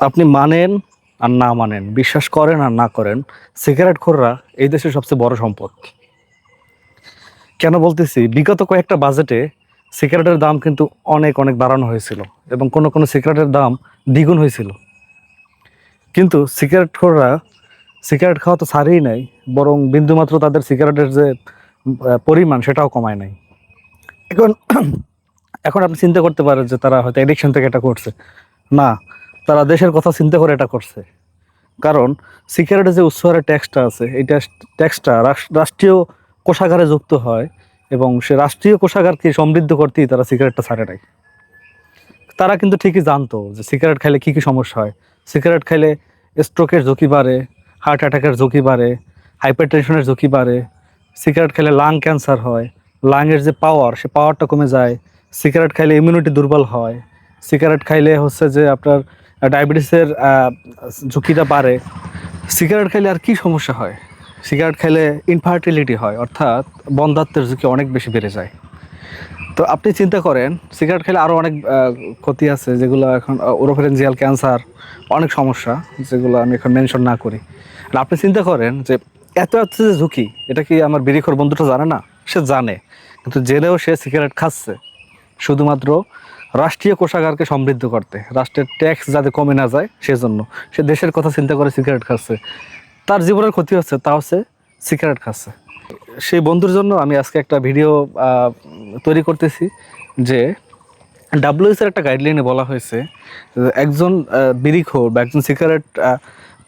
আপনি মানেন আর না মানেন, বিশ্বাস করেন আর না করেন, সিগারেট খোররা এই দেশের সবচেয়ে বড় সম্পদ। কেন বলতেছি, বিগত কয়েকটা বাজেটে সিগারেটের দাম কিন্তু অনেক অনেক বাড়ানো হয়েছিল এবং কোনো কোনো সিগারেটের দাম দ্বিগুণ হয়েছিল। কিন্তু সিগারেট খোররা সিগারেট খাওয়া তো ছাড়েই নাই, বরং বিন্দুমাত্র তাদের সিগারেটের যে পরিমাণ সেটাও কমায় নাই। এখন এখন আপনি চিন্তা করতে পারেন যে তারা হয়তো এডিকশন থেকে এটা করছে। না, তারা দেশের কথা চিন্তা করে এটা করছে। কারণ সিগারেটের যে উচ্চ হারে ট্যাক্সটা আছে, এই ট্যাক্সটা রাষ্ট্রীয় কোষাগারে যুক্ত হয় এবং সে রাষ্ট্রীয় কোষাগারকে সমৃদ্ধ করতেই তারা সিগারেটটা ছাড়ে নাই। তারা কিন্তু ঠিকই জানতো যে সিগারেট খাইলে কী কী সমস্যা হয়। সিগারেট খাইলে স্ট্রোকের ঝুঁকি বাড়ে, হার্ট অ্যাটাকের ঝুঁকি বাড়ে, হাইপার টেনশনের ঝুঁকি বাড়ে। সিগারেট খেলে লাং ক্যান্সার হয়, লাংয়ের যে পাওয়ার সে পাওয়ারটা কমে যায়। সিগারেট খাইলে ইমিউনিটি দুর্বল হয়। সিগারেট খাইলে হচ্ছে যে আপনার ডায়াবেটিসের ঝুঁকিটা বাড়ে। সিগারেট খাইলে আর কি সমস্যা হয়? সিগারেট খাইলে ইনফার্টিলিটি হয়, অর্থাৎ বন্ধ্যাত্বের ঝুঁকি অনেক বেশি বেড়ে যায়। তো আপনি চিন্তা করেন, সিগারেট খেলে আরও অনেক ক্ষতি আছে, যেগুলো এখন ওরোফেরেঞ্জিয়াল ক্যান্সার, অনেক সমস্যা যেগুলো আমি এখন মেনশন না করি। আর আপনি চিন্তা করেন যে এত এত যে ঝুঁকি, এটা কি আমার বিড়িখোর বন্ধুটা জানে না? সে জানে, কিন্তু জেনেও সে সিগারেট খাচ্ছে শুধুমাত্র রাষ্ট্রীয় কোষাগারকে সমৃদ্ধ করতে, রাষ্ট্রের ট্যাক্স যাতে কমে না যায় সেজন্য। সে দেশের কথা চিন্তা করে সিগারেট খাচ্ছে, তার জীবনের ক্ষতি হচ্ছে, তা হচ্ছে সিগারেট খাচ্ছে। সেই বন্ধুর জন্য আমি আজকে একটা ভিডিও তৈরি করতেছি যে ডাব্লিউএইচওর একটা গাইডলাইনে বলা হয়েছে একজন বিড়িখোর বা একজন সিগারেট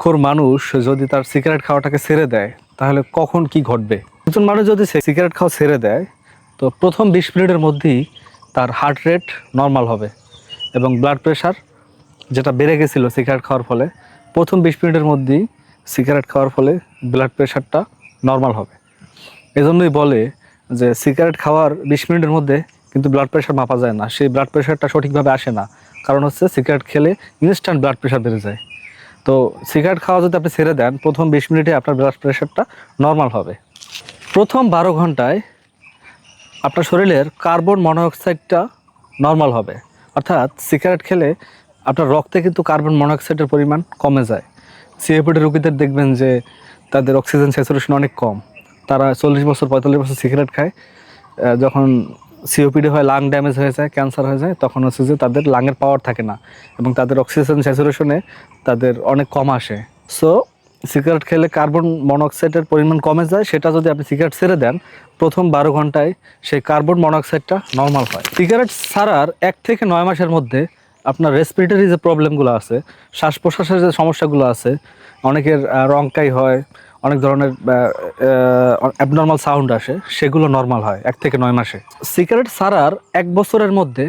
খোর মানুষ যদি তার সিগারেট খাওয়াটাকে ছেড়ে দেয় তাহলে কখন কি ঘটবে। একজন মানুষ যদি সিগারেট খাওয়া ছেড়ে দেয় তো প্রথম 20 মিনিটের মধ্যেই তার হার্ট রেট নর্মাল হবে এবং ব্লাড প্রেশার যেটা বেড়ে গেছিলো সিগারেট খাওয়ার ফলে, প্রথম 20 মিনিটের মধ্যেই সিগারেট খাওয়ার ফলে ব্লাড প্রেশারটা নর্মাল হবে। এজন্যই বলে যে সিগারেট খাওয়ার 20 মিনিটের মধ্যে কিন্তু ব্লাড প্রেশার মাপা যায় না, সেই ব্লাড প্রেশারটা সঠিকভাবে আসে না। কারণ হচ্ছে সিগারেট খেলে ইনস্ট্যান্ট ব্লাড প্রেশার বেড়ে যায়। তো সিগারেট খাওয়া যদি আপনি ছেড়ে দেন, প্রথম 20 মিনিটে আপনার ব্লাড প্রেশারটা নর্মাল হবে। প্রথম 12 ঘন্টায় আপনার শরীরের কার্বন মনোঅক্সাইডটা নর্মাল হবে, অর্থাৎ সিগারেট খেলে আপনার রক্তে কিন্তু কার্বন মনোঅক্সাইডের পরিমাণ কমে যায়। সিওপিডি রোগীদের দেখবেন যে তাদের অক্সিজেন স্যাচুরেশন অনেক কম, তারা 40 বছর 45 বছর সিগারেট খায়। যখন সিওপিডি হয়, লাং ড্যামেজ হয়ে যায়, ক্যান্সার হয়ে যায়, তখন হচ্ছে যে তাদের লাংয়ের পাওয়ার থাকে না এবং তাদের অক্সিজেন স্যাচুরেশনে তাদের অনেক কম আসে। সো সিগারেট খেলে কার্বন মনোঅক্সাইডের পরিমাণ কমে যায়, সেটা যদি আপনি সিগারেট ছেড়ে দেন প্রথম 12 ঘন্টায় সেই কার্বন মনোঅক্সাইডটা নর্মাল হয়। সিগারেট ছাড়ার 1 থেকে 9 মাসের মধ্যে আপনার রেসপিরেটরি যে প্রবলেমগুলো আছে, শ্বাস প্রশ্বাসের যে সমস্যাগুলো আছে, অনেকের রংকাই হয়, অনেক ধরনের অ্যাবনর্মাল সাউন্ড আসে, সেগুলো নর্মাল হয় 1 থেকে 9 মাসে। সিগারেট ছাড়ার 1 বছরের মধ্যে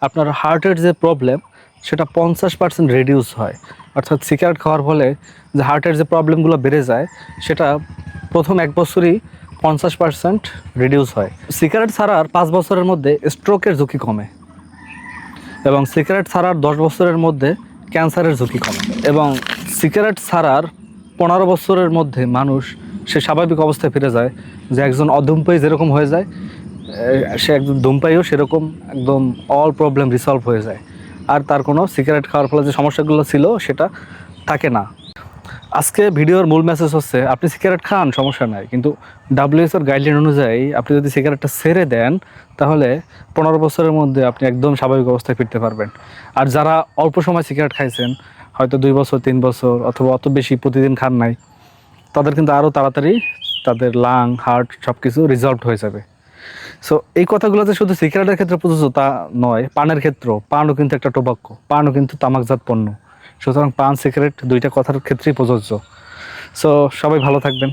আপনার হার্টের যে প্রবলেম সেটা 50% রিডিউস হয়, অর্থাৎ সিগারেট খাওয়ার ফলে যে হার্টের যে প্রবলেমগুলো বেড়ে যায় সেটা প্রথম 1 বছরই 50% রিডিউস হয়। সিগারেট ছাড়ার 5 বছরের মধ্যে স্ট্রোকের ঝুঁকি কমে এবং সিগারেট ছাড়ার 10 বছরের মধ্যে ক্যান্সারের ঝুঁকি কমে এবং সিগারেট ছাড়ার 15 বছরের মধ্যে মানুষ সে স্বাভাবিক অবস্থায় ফিরে যায়, যে একজন অধূমপায়ী যেরকম হয়ে যায় সে একজন ধূমপায়ীও সেরকম একদম অল প্রবলেম রিসলভ হয়ে যায়, আর তার কোনো সিগারেট খাওয়ার ফলে যে সমস্যাগুলো ছিল সেটা থাকে না। আজকে ভিডিওর মূল মেসেজ হচ্ছে, আপনি সিগারেট খান সমস্যা নাই, কিন্তু ডাব্লিউএইচওর গাইডলাইন অনুযায়ী আপনি যদি সিগারেটটা ছেড়ে দেন তাহলে 15 বছরের মধ্যে আপনি একদম স্বাভাবিক অবস্থায় ফিরতে পারবেন। আর যারা অল্প সময় সিগারেট খাইছেন, হয়তো 2 বছর 3 বছর অথবা অত বেশি প্রতিদিন খান নাই, তাদের কিন্তু আরও তাড়াতাড়ি তাদের লাং, হার্ট সব কিছু রিজলভড হয়ে যাবে। সো এই কথাগুলোতে শুধু সিগারেটের ক্ষেত্রে প্রযোজ্য তা নয়, পানের ক্ষেত্রেও। পানও কিন্তু একটা টোবাক্কো, পানও কিন্তু তামাকজাত পণ্য। সুতরাং পান সিগারেট দুইটা কথার ক্ষেত্রেই প্রযোজ্য। সো সবাই ভালো থাকবেন।